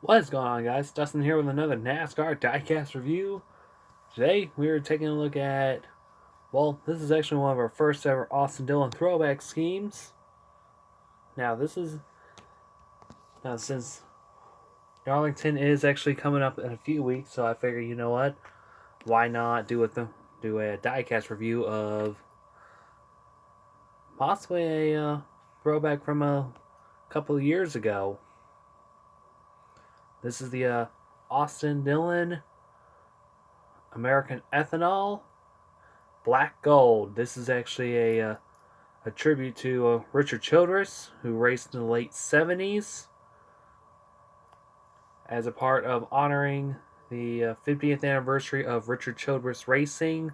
What is going on, guys? Dustin here with another NASCAR Diecast review. Today, we are taking a look at, well, this is actually one of our first ever Austin Dillon throwback schemes. Now, since Darlington is actually coming up in a few weeks, so I figure, you know what? Why not do a diecast review of possibly a throwback from a couple of years ago. This is the Austin Dillon American ethanol black gold. This is actually a tribute to Richard Childress, who raced in the late 70s as a part of honoring the 50th anniversary of Richard Childress Racing,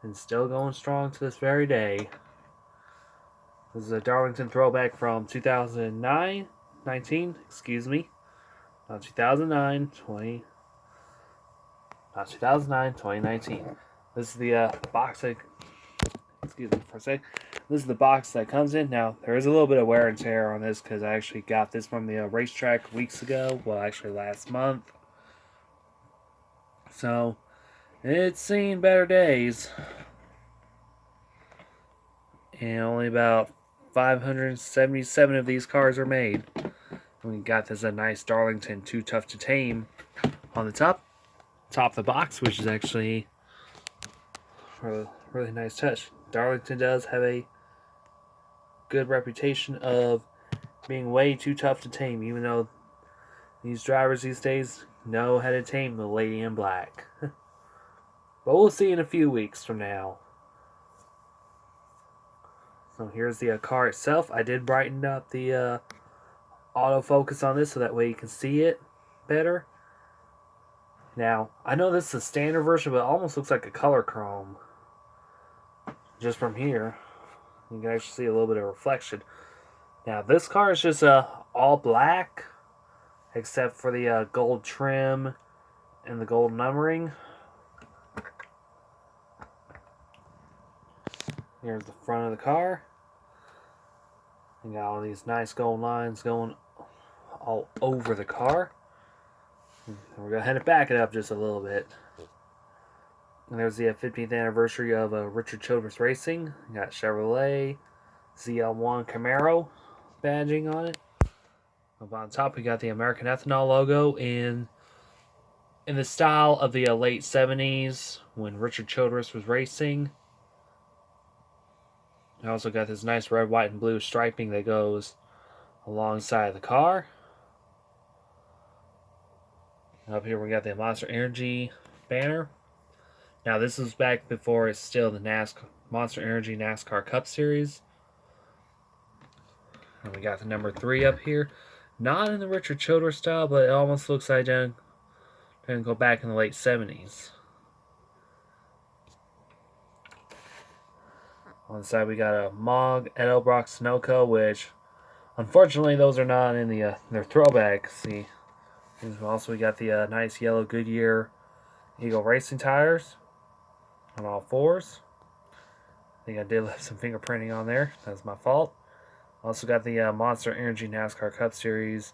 and still going strong to this very day. This is a Darlington throwback from 2009, 19, excuse me, not 2009, 20, not 2009, 2019. This is the box that, excuse me for a sec. This is the box that comes in. Now, there is a little bit of wear and tear on this because I actually got this from the racetrack weeks ago. Well, actually last month. So, it's seen better days. And only about 577 of these cars are made. We got this a nice Darlington Too Tough to Tame on the top of the box, which is actually a really nice touch. Darlington does have a good reputation of being way too tough to tame, even though these drivers these days know how to tame the lady in black. But we'll see in a few weeks from now. So here's the car itself. I did brighten up the autofocus on this so that way you can see it better. Now, I know this is a standard version, but it almost looks like a color chrome. Just from here, you can actually see a little bit of reflection. Now, this car is just all black, except for the gold trim and the gold numbering. Here's the front of the car. You got all these nice gold lines going all over the car. And we're going to head it back it up just a little bit. And there's the 50th anniversary of Richard Childress Racing. You got Chevrolet ZL1 Camaro badging on it. Up on top, we got the American Ethanol logo in the style of the late 70s when Richard Childress was racing. I also got this nice red, white, and blue striping that goes alongside the car. Up here we got the Monster Energy banner. Now this was back before it's still the Monster Energy NASCAR Cup Series. And we got the number 3 up here. Not in the Richard Childress style, but it almost looks like it didn't go back in the late 70s. On the side we got a Mog, Edelbrock, Sunoco, which unfortunately those are not in the their throwback. See, also we got the nice yellow Goodyear Eagle Racing tires on all fours. I think I did have some fingerprinting on there. That's my fault. Also got the Monster Energy NASCAR Cup Series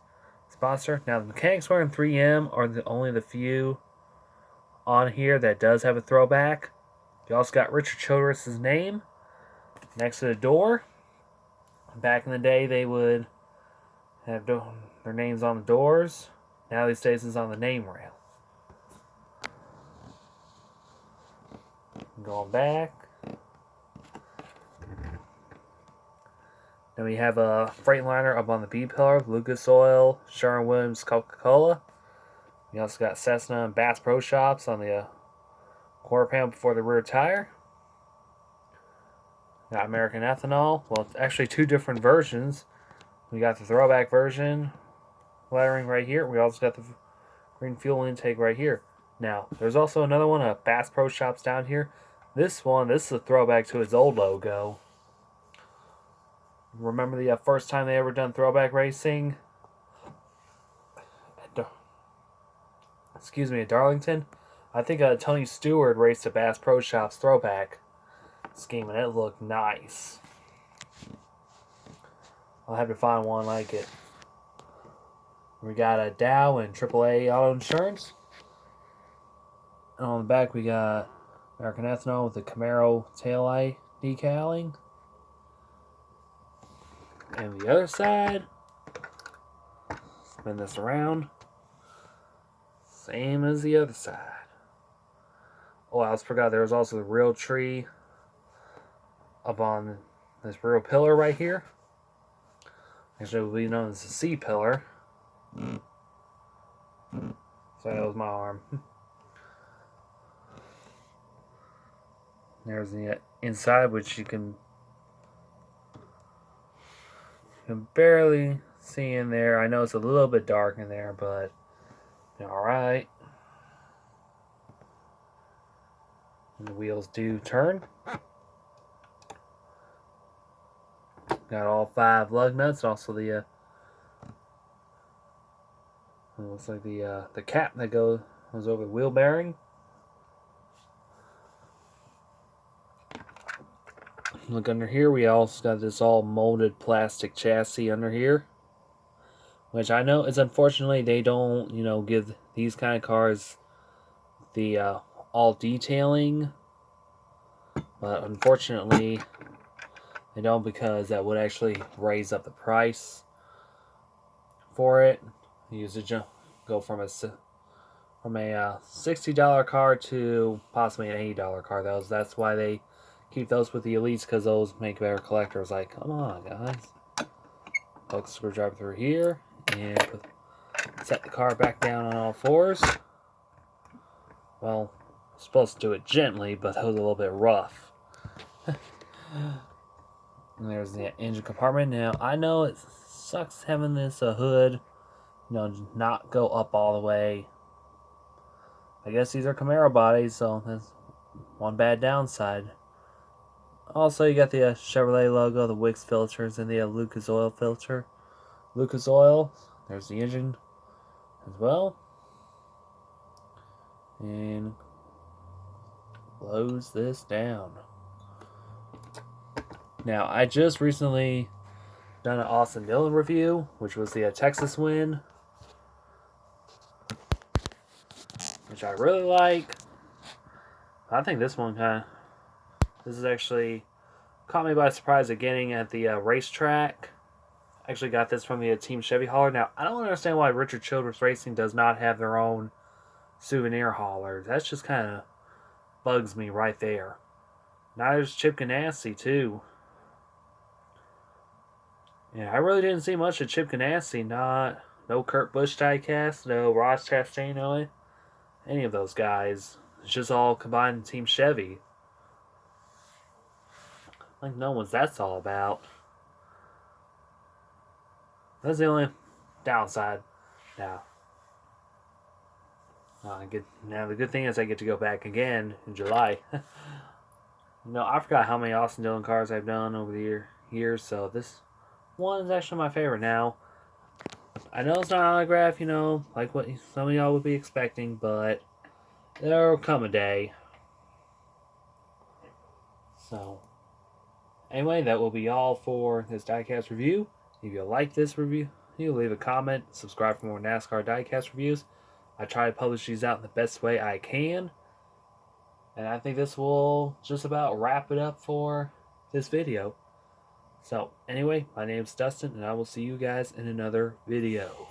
sponsor. Now the mechanics wearing 3M are only the few on here that does have a throwback. You also got Richard Childress' name next to the door. Back in the day, they would have their names on the doors. Now these days, it's on the name rail. Going back. Then we have a Freightliner up on the B pillar, Lucas Oil, Sherwin-Williams, Coca-Cola. We also got Cessna and Bass Pro Shops on the quarter panel before the rear tire. Got American Ethanol. Well, it's actually 2 different versions. We got the throwback version lettering right here. We also got the green fuel intake right here. Now, there's also another one, Bass Pro Shops down here. This is a throwback to its old logo. Remember the first time they ever done throwback racing? At Darlington? I think Tony Stewart raced a Bass Pro Shops throwback scheme, and it looked nice. I'll have to find one like it. We got a Dow and AAA auto insurance. And on the back we got American ethanol with the Camaro taillight decaling. And the other side, spin this around, same as the other side. Oh, I almost forgot there was also the real tree up on this real pillar right here. Actually, it will be known as the C pillar. So that was my arm. There's the inside, which you can barely see in there. I know it's a little bit dark in there, but alright. The wheels do turn. Got all 5 lug nuts. Also the it looks like the cap that goes over the wheel bearing. Look under here. We also got this all molded plastic chassis under here, which I know is unfortunately they don't give these kind of cars the all detailing, but unfortunately they don't, because that would actually raise up the price for it. You usually go from a $60 car to possibly an $80 car. That's why they keep those with the elites, because those make better collectors. Like, come on, guys. Hook the screwdriver through here and set the car back down on all fours. Well, I'm supposed to do it gently, but that was a little bit rough. And there's the engine compartment. Now, I know it sucks having this hood, not go up all the way. I guess these are Camaro bodies, so that's one bad downside. Also, you got the Chevrolet logo, the Wix filters, and the Lucas Oil filter. Lucas Oil. There's the engine as well. And close this down. Now, I just recently done an Austin Dillon review, which was the Texas win, which I really like. I think this one this is actually caught me by surprise at getting at the racetrack. I actually got this from the Team Chevy hauler. Now, I don't understand why Richard Childress Racing does not have their own souvenir haulers. That's just kind of bugs me right there. Now there's Chip Ganassi too. Yeah, I really didn't see much of Chip Ganassi. No Kurt Busch diecast, no Ross Chastain, any of those guys. It's just all combined in Team Chevy. Like, no one's that's all about. That's the only downside. Now, the good thing is I get to go back again in July. I forgot how many Austin Dillon cars I've done over the years, so this one is actually my favorite now. I know it's not autograph, like what some of y'all would be expecting, but there'll come a day. So, anyway, that will be all for this diecast review. If you like this review, leave a comment, subscribe for more NASCAR diecast reviews. I try to publish these out in the best way I can. And I think this will just about wrap it up for this video. So, anyway, my name's Dustin, and I will see you guys in another video.